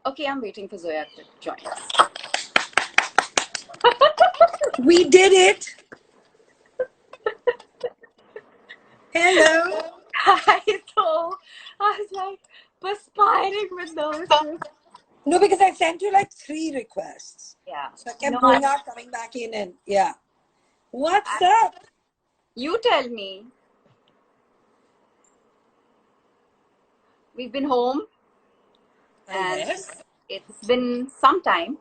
Okay, I'm waiting for Zoya to join us. We did it. Hello. Hi, so I was like perspiring with nervousness. No, because I sent you like 3 requests. Yeah. So I kept No, going out, coming back in, and yeah. What's I, up? you tell me. We've been home and Yes. it's been some time.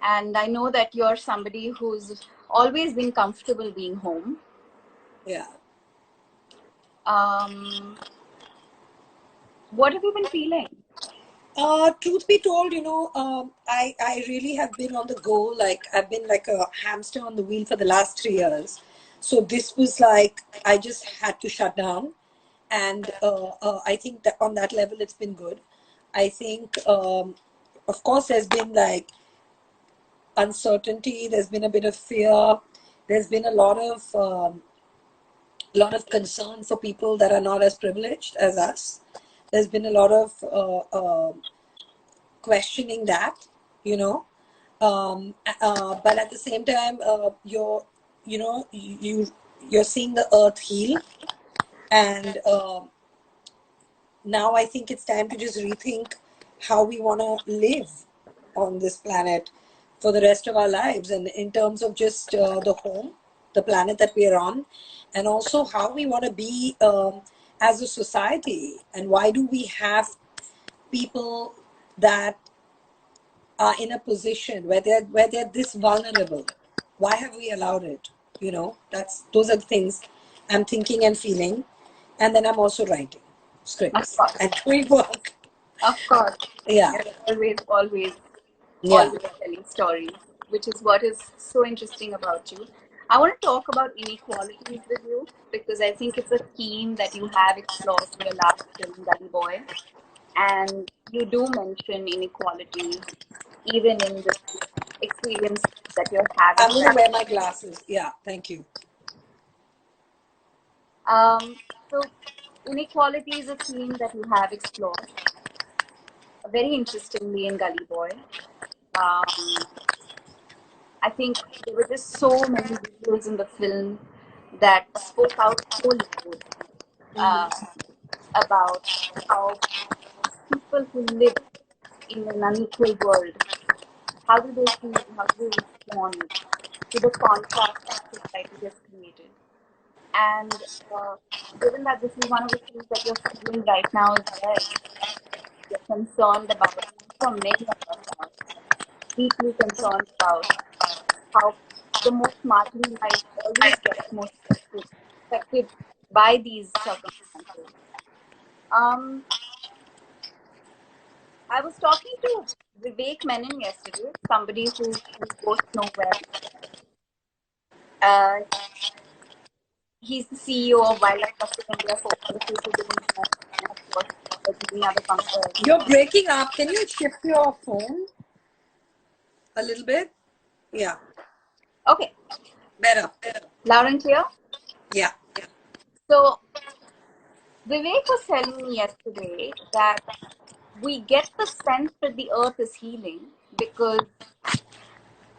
And I know that you're somebody who's always been comfortable being home. Yeah. Um, what have you been feeling? Truth be told, I really have been on the go. Like I've been like a hamster on the wheel for the last 3 years. So this was like I just had to shut down, and I think that on that level it's been good. I think, of course, there's been like uncertainty. There's been a bit of fear. There's been a lot of concern for people that are not as privileged as us. There's been a lot of questioning that, you know. But at the same time, you're seeing the earth heal, and now I think it's time to just rethink how we want to live on this planet for the rest of our lives, and in terms of just the home, the planet that we're on, and also how we want to be as a society, and why do we have people that are in a position where they're this vulnerable. Why have we allowed it? Those are the things I'm thinking and feeling, and then I'm also writing Of scripts course, and doing work. of course. Yeah, You're always yeah. telling stories, which is what is so interesting about you. I want to talk about inequalities with you because I think it's a theme that you have explored in your last film, Gully Boy, and you do mention inequalities even in the experience that you're I'm having gonna right wear my glasses. Yeah, thank you. now. So inequality is a theme that you have explored very interestingly in Gully Boy. Um, I think there were just so many visuals in the film that spoke out so loud uh, about how people who live in an unequal world, how do they feel, how do they respond to the contrast that society has created. And uh, given that this is one of the things that you're feeling right now as well, you're concerned about, for many of us are, deeply concerned about how the most marginalized always gets most affected by these circumstances. Um, I was talking to Vivek Menon yesterday, somebody who we both know well. Uh, he's the CEO of Wildlife Trust of India, for all of you who don't know, and of course, like many other You're breaking up. Can you shift your phone a little bit? Yeah, Okay, better. loud and clear. Yeah. So Vivek was telling me yesterday that we get the sense that the earth is healing because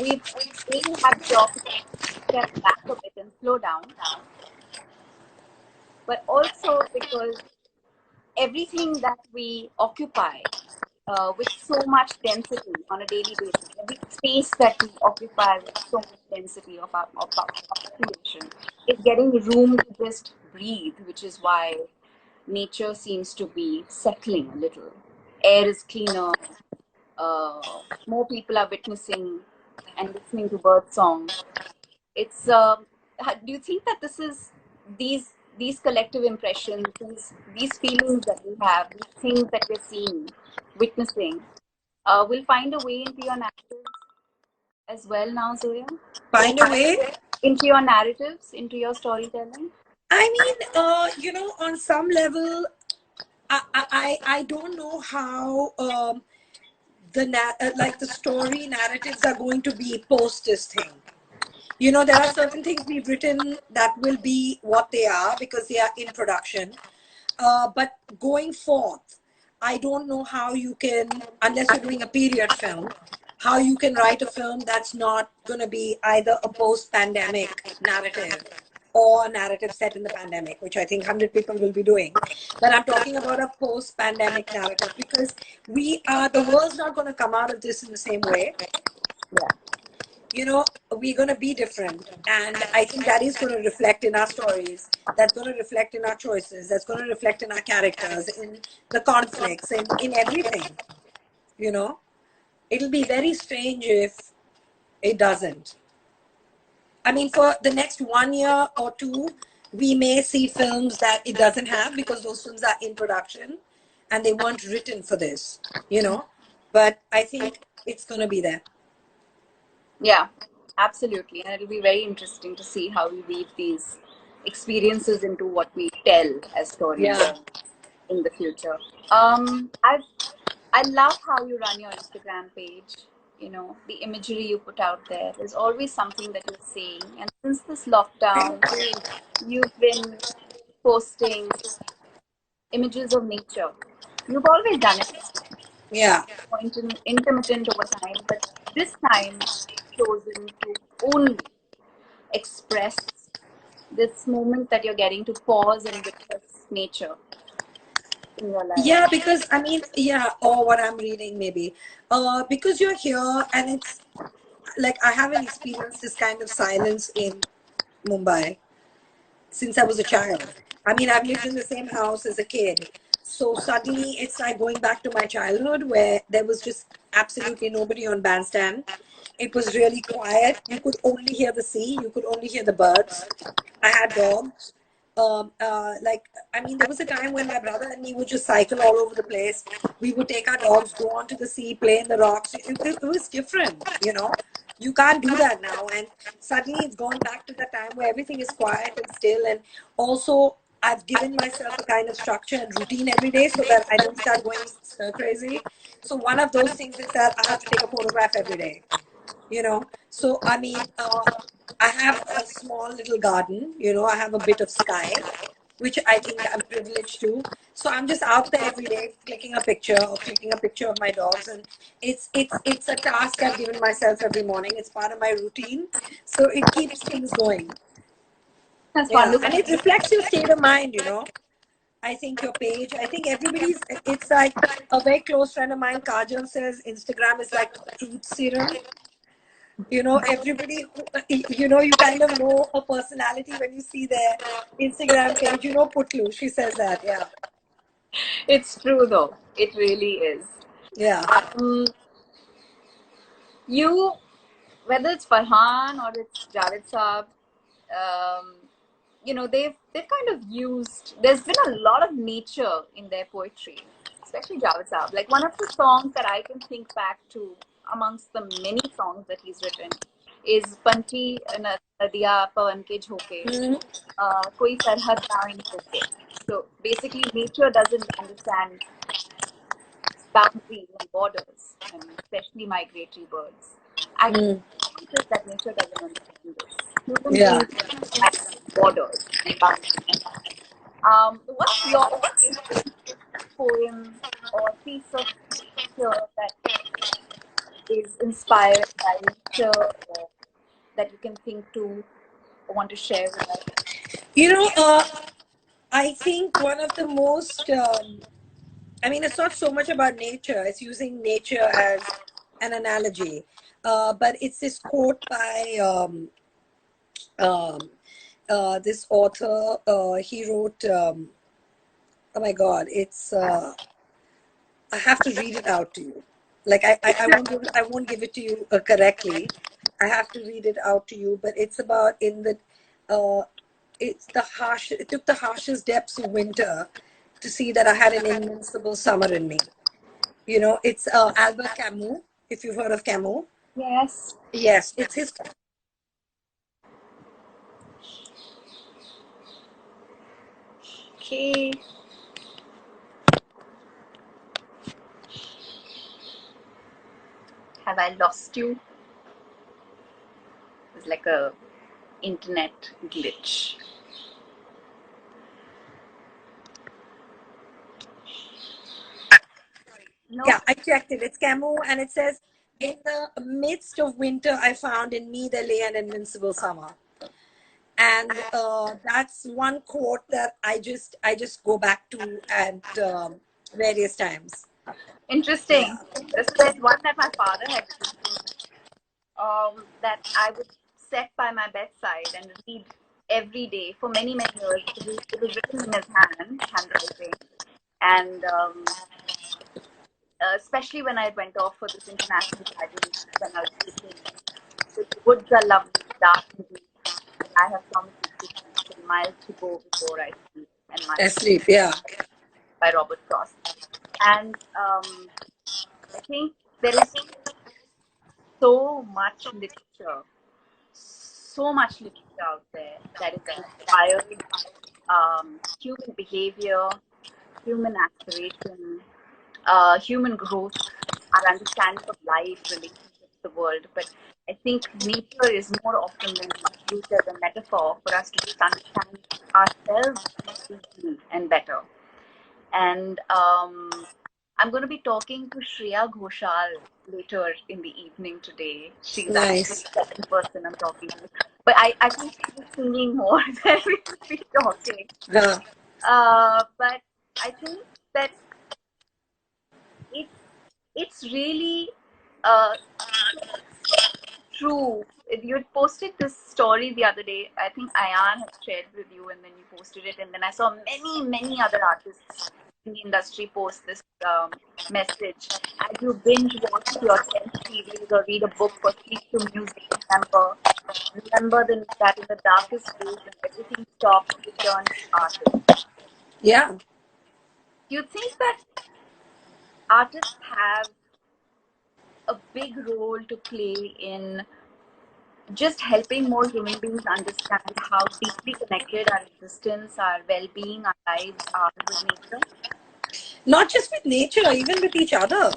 we've really had the opportunity to step back a bit and slow down, but also because everything that we occupy with so much density on a daily basis, every space that we occupy with so much density of our population is getting room to just breathe, which is why nature seems to be settling a little. Air is cleaner, more people are witnessing and listening to bird song. It's do you think that this is these collective impressions, these feelings that we have, these things that we're seeing, witnessing, will find a way into your narratives as well now, Zoya? Find a way. Into your narratives, into your storytelling? I mean, on some level, I don't know how like the story narratives are going to be post this thing. There are certain things we've written that will be what they are because they are in production. But going forth, I don't know how you can, unless you're doing a period film, how you can write a film that's not going to be either a post-pandemic narrative or a narrative set in the pandemic, which I think 100 people will be doing. But I'm talking about a post-pandemic narrative because the world's not going to come out of this in the same way. Yeah. You know, we're going to be different. And I think that is going to reflect in our stories. That's going to reflect in our choices. That's going to reflect in our characters, in the conflicts, in everything. You know, it'll be very strange if it doesn't. I mean, for the next 1 year or two, we may see films that it doesn't have because those films are in production and they weren't written for this, you know. But I think it's going to be there. Yeah, absolutely. And it'll be very interesting to see how we weave these experiences into what we tell as stories Yeah. in the future. I love how you run your Instagram page. You know, the imagery you put out there. There's always something that you're saying. And since this lockdown, Thank you. you've been posting images of nature. You've always done it, Yeah. intermittent over time, but this time chosen to only express this moment that you're getting to pause and witness nature in your Yeah, life. because I mean, yeah, or what I'm reading maybe. Because you're here and it's like I haven't experienced this kind of silence in Mumbai since I was a child. I mean, I've lived in the same house as a kid. So suddenly it's like going back to my childhood where there was just absolutely nobody on bandstand. It was really quiet. You could only hear the sea, you could only hear the birds. I had dogs. I mean, there was a time when my brother and me would just cycle all over the place. We would take our dogs, go onto the sea, play in the rocks. It was different, you know. You can't do that now. And suddenly it's gone back to the time where everything is quiet and still. And also, I've given myself a kind of structure and routine every day so that I don't start going stir crazy. So one of those things is that I have to take a photograph every day, you know. So I mean, I have a small little garden, you know. I have a bit of sky, which I think I'm privileged to. So I'm just out there every day clicking a picture or clicking a picture of my dogs, and it's a task I've given myself every morning. It's part of my routine, so it keeps things going. That's Yeah, wonderful. and it reflects your state of mind, you know. I think your page, I think everybody's, it's like a very close friend of mine, Kajal, says Instagram is like truth serum. You know, everybody who, you know, you kind of know a personality when you see their Instagram page. You know, Putlu, she says that. Yeah. It's true though. It really is. Yeah. Um, you, whether it's Farhan or it's Javed Saab, um, you know, they've kind of used. There's been a lot of nature in their poetry, especially Javed Saab. Like one of the songs that I can think back to amongst the many songs that he's written is Panchi Nadiya Pavan ke Jhoke, Mhm. Koi Sarhad Na In Hoke. So basically, nature doesn't understand boundaries and borders, I mean, especially migratory birds. I Mm. think that nature doesn't understand this. Human Yeah. beings understand borders and boundaries. What's your favorite poem or piece of literature that is inspired by nature or that you can think to or want to share with us? You know, I think one of the most, I mean, it's not so much about nature, it's using nature as an analogy. But it's this quote by um, this author. He wrote, oh my God, I have to read it out to you. Like I won't give it to you correctly. I have to read it out to you. But it's about in the uh, it's the harsh. It took the harshest depths of winter to see that I had an invincible summer in me. You know, it's Albert Camus. If you've heard of Camus, Yes. yes, it's his. Okay. Have I lost you? It's like a internet glitch. No. Yeah, I checked it. It's Camus, and it says, "In the midst of winter, I found in me there lay an invincible summer." And that's one quote that I just go back to at various times. Interesting. Yeah, So there's one that my father had written to me, that I would sit by my bedside and read every day for many, many years. It was written in his handwriting. And especially when I went off for this international pageant when I was 18. The woods are lovely, dark and deep. I have promises to keep and miles to go before I sleep, and miles to asleep. Yeah, by Robert Frost. And I think there is so much literature, so much literature out there that has inspired human behavior, human aspiration, human growth, our understanding of life, relationships, the world. But I think nature is more often than not used as a metaphor for us to just understand ourselves deeply and better. And I'm going to be talking to Shreya Ghoshal later in the evening today. She's actually nice. the second person I'm talking to. But I think she's singing more than we will be talking. Yeah. But I think that it's it's really uh, true. You had posted this story the other day. I think Ayan had shared with you, and then you posted it, and then I saw many, many other artists in the industry post this message. As you binge watch your 10 series or read a book or sleep to music, remember that in the darkest days when everything stops, you turn to artists. Yeah. Do you think that artists have a big role to play in just helping more human beings understand how deeply connected our existence, our well being, our lives are with nature? Not just with nature, even with each other.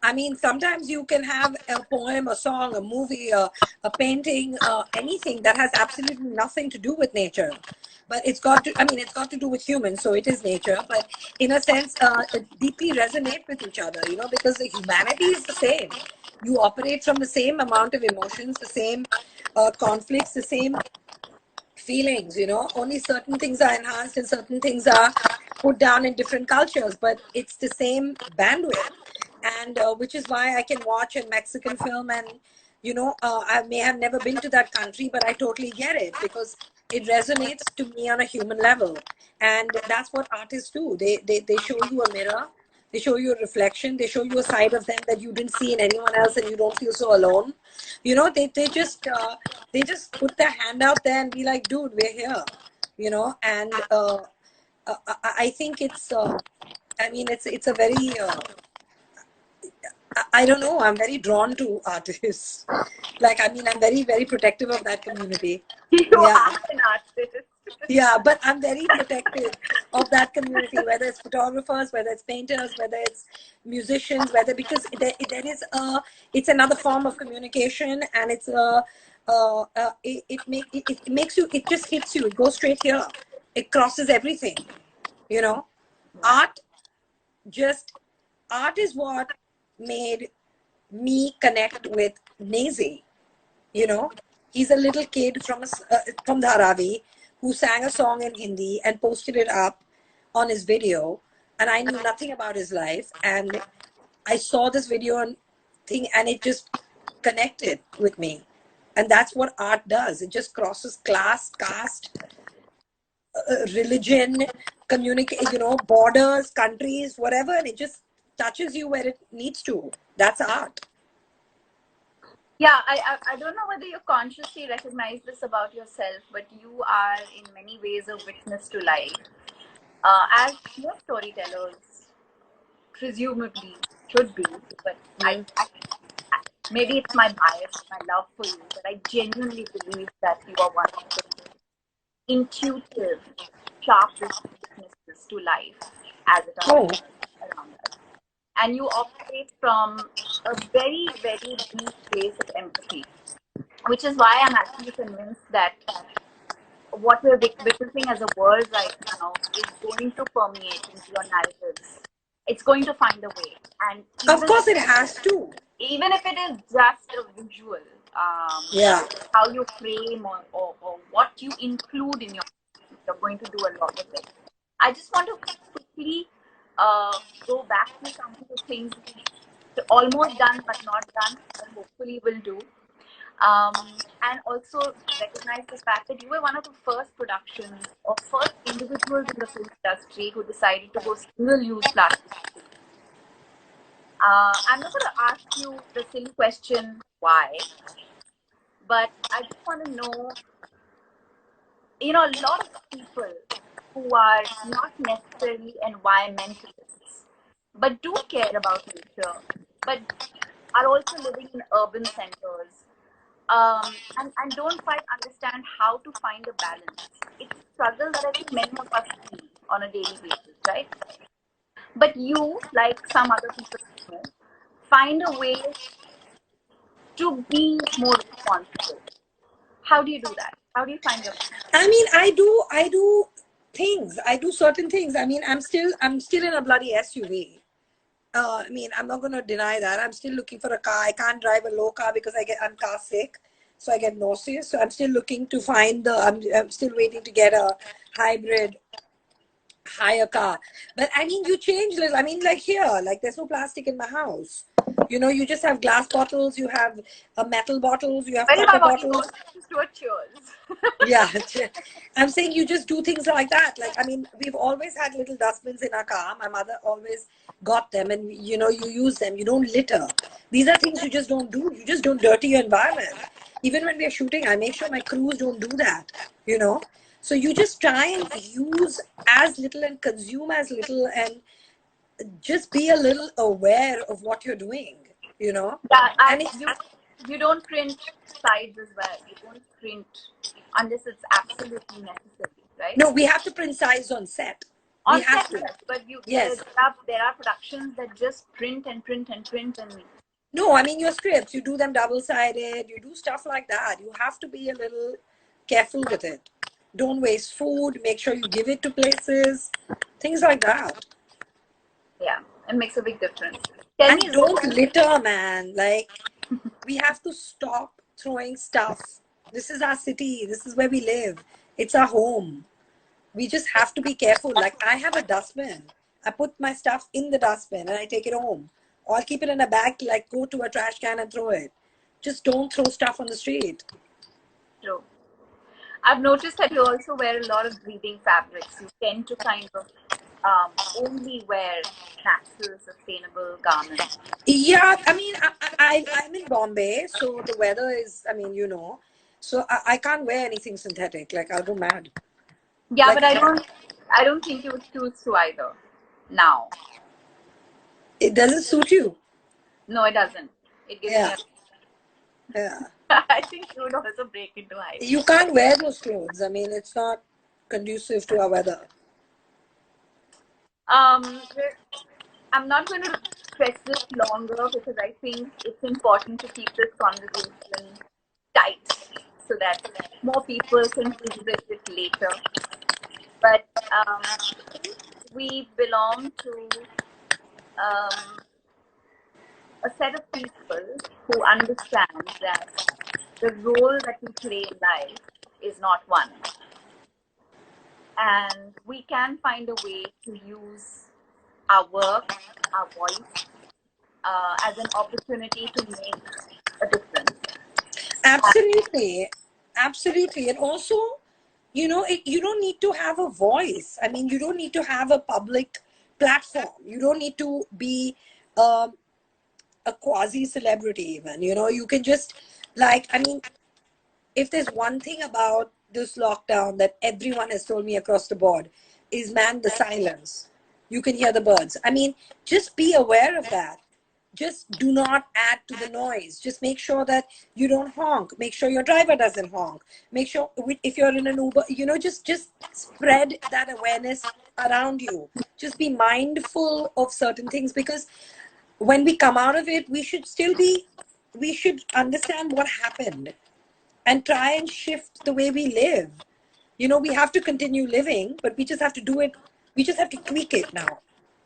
I mean, sometimes you can have a poem, a song, a movie, a painting, anything that has absolutely nothing to do with nature. But it's got to, I mean, it's got to do with humans, so it is nature. But in a sense, it deeply resonate with each other, because the humanity is the same. You operate from the same amount of emotions, the same conflicts, the same feelings. Only certain things are enhanced and certain things are put down in different cultures, but it's the same bandwidth. And which is why I can watch a Mexican film, and I may have never been to that country, but I totally get it because it resonates to me on a human level. And that's what artists do. They show you a mirror, they show you a reflection, they show you a side of them that you didn't see in anyone else, and you don't feel so alone. They just put their hand out there and be like, dude, we're here. And I think it's I mean, it's a very I don't know, I'm very drawn to artists. Like, I mean, I'm very, very protective of that community. You Yeah. are an artist. Yeah, but I'm very protective of that community, whether it's photographers, whether it's painters, whether it's musicians, whether because there is it's another form of communication, and it's it makes you, it just hits you, it goes straight here, it crosses everything, you know. Yeah. Art just art is what made me connect with Nazi. You know, he's a little kid from Dharavi who sang a song in Hindi and posted it up on his video, and I knew nothing about his life. And I saw this video and thing, and it just connected with me. And that's what art does. It just crosses class, caste, religion, communicate, borders, countries, whatever, and it just touches you where it needs to. That's art. Yeah, I don't know whether you consciously recognize this about yourself, but you are in many ways a witness to life. As most storytellers presumably should be, but Mm. maybe it's my bias, my love for you, but I genuinely believe that you are one of the intuitive, sharpest witnesses to life as it Oh, unfolds around us. And you operate from a very, very deep place of empathy, which is why I'm actually convinced that what we're witnessing as a world right now is going to permeate into your narratives it's going to find a way. And Of course it has to. even if it is just a visual, Yeah. how you frame or what you include in your, you're going to do a lot of it. I just want to quickly go back to some of the things we've almost done but not done, but hopefully will do. And also recognize the fact that you were one of the first productions or first individuals in the film industry who decided to go single-use plastic. I'm not going to ask you the silly question, why, but I just want to know, a lot of people who are not necessarily environmentalists, but do care about nature, but are also living in urban centers, and don't quite understand how to find a balance. It's a struggle that I think many of us see on a daily basis, right? But you, like some other people, find a way to be more responsible. How do you do that? How do you find your balance? I mean, I do things. I do certain things. I mean, I'm still in a bloody SUV. I mean, I'm not going to deny that. I'm still looking for a car. I can't drive a low car because I'm car sick, so I get nauseous. So I'm still looking to find I'm still waiting to get a hybrid hire car. But I mean, you change little. I mean, like here, like there's no plastic in my house. You just have glass bottles, you have metal bottles, you have Well, copper my body bottles. goes to a cheers. Yeah, I'm saying you just do things like that. Like, I mean, we've always had little dustbins in our car. My mother always got them, and you use them. You don't litter. These are things you just don't do. You just don't dirty your environment. Even when we're shooting, I make sure my crews don't do that. So you just try and use as little and consume as little, and just be a little aware of what you're doing. You know, Yeah, and it's you don't print sides as well. You don't print unless it's absolutely necessary, right? no, we have to print size on set. We On have set, to. yes, but Yes. there are productions that just print and print and print and No, I mean your scripts, you do them double-sided, you do stuff like that. You have to be a little careful with it. Don't waste food, make sure you give it to places, things like that. yeah, it makes a big difference. Tell And me, don't Zoya, litter, man. Like, we have to stop throwing stuff. This is our city, this is where we live. It's our home. We just have to be careful. Like, I have a dustbin. I put my stuff in the dustbin and I take it home. Or I'll keep it in a bag, like go to a trash can and throw it. Just don't throw stuff on the street. Joe. I've noticed that you also wear a lot of breathing fabrics. You tend to kind of only wear natural, sustainable garments. Yeah, I mean, I'm in Bombay, so the weather is, I mean, so I can't wear anything synthetic. Like, I'll go mad. Yeah, Like, but I don't think you would choose to either. Now, it doesn't suit you. no, it doesn't. It gives me Yeah, a. yeah. I think you would also break into hives. You can't wear those clothes. I mean, it's not conducive to our weather. Um, I'm not going to press this longer because I think it's important to keep this conversation tight so that more people can revisit it later. But since we belong to um, a set of people who understand that the role that we play in life is not one, and we can find a way to use our work, our voice, as an opportunity to make a difference. Absolutely. Absolutely. And also, you don't need to have a voice. I mean, you don't need to have a public platform. You don't need to be um, a quasi celebrity, even. You can just, like, I mean, if there's one thing about this lockdown that everyone has told me across the board is, man, the silence. You can hear the birds. I mean, just be aware of that. Just do not add to the noise. Just make sure that you don't honk. Make sure your driver doesn't honk. Make sure if you're in an Uber, just spread that awareness around you. Just be mindful of certain things, because when we come out of it, we should understand what happened and try and shift the way we live. We have to continue living, but we just have to do it. We just have to tweak it now.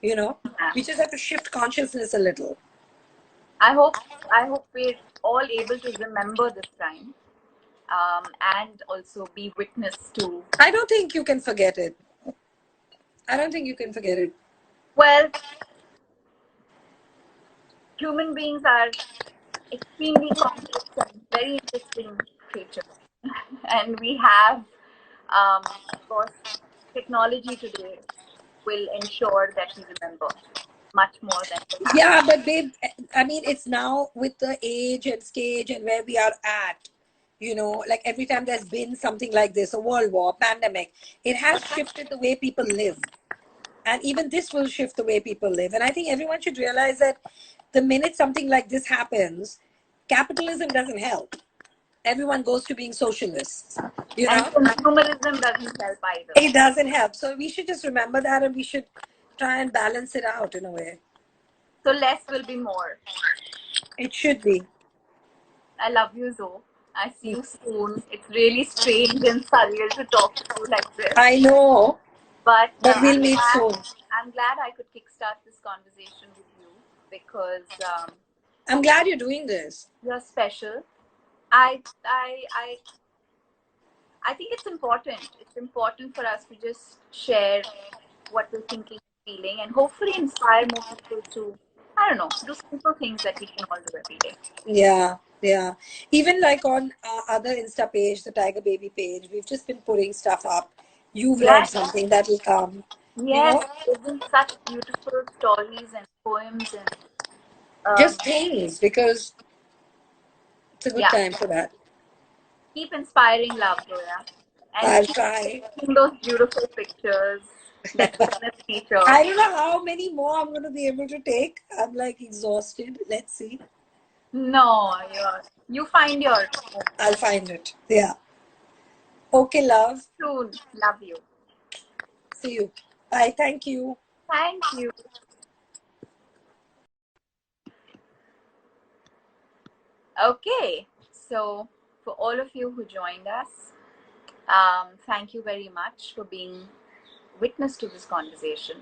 You know, Yeah. we just have to shift consciousness a little. I hope we're all able to remember this time, and also be witness to. I don't think you can forget it. I don't think you can forget it. Well, human beings are extremely complex and very interesting creatures, and we have, of course, technology today will ensure that we remember much more than we have. Yeah, but babe, I mean, it's now with the age and stage and where we are at, like every time there's been something like this, a world war, pandemic, it has shifted the way people live. And even this will shift the way people live. And I think everyone should realize that the minute something like this happens, capitalism doesn't help. Everyone goes to being socialists, you And know? consumerism doesn't help either. It doesn't help. So we should just remember that and we should try and balance it out in a way. So less will be more. It should be. I love you, Zoe. I see you soon. It's really strange and surreal to talk to you like this, I know, but but we'll meet soon. I'm glad I could kickstart this conversation with you because I'm glad you're doing this. you're special. I I I I think it's important. It's important for us to just share what we're thinking and feeling, and hopefully inspire more people to, I don't know, do simple things that we can all do every day. Yeah, yeah. Even like on other Insta page, the Tiger Baby page, we've just been putting stuff up. You've read Yes, something that will come, you yes, know, isn't such beautiful stories and poems and just things because it's a good yeah, time for that. keep inspiring love, Zoya, and I'll keep try. taking those beautiful pictures that witness nature. I don't know how many more I'm going to be able to take. I'm like exhausted. Let's see. No, you find your home I'll find it. Yeah. Okay, love. soon. Love you. See you. Bye. Thank you. Thank you. Okay, so for all of you who joined us, thank you very much for being witness to this conversation.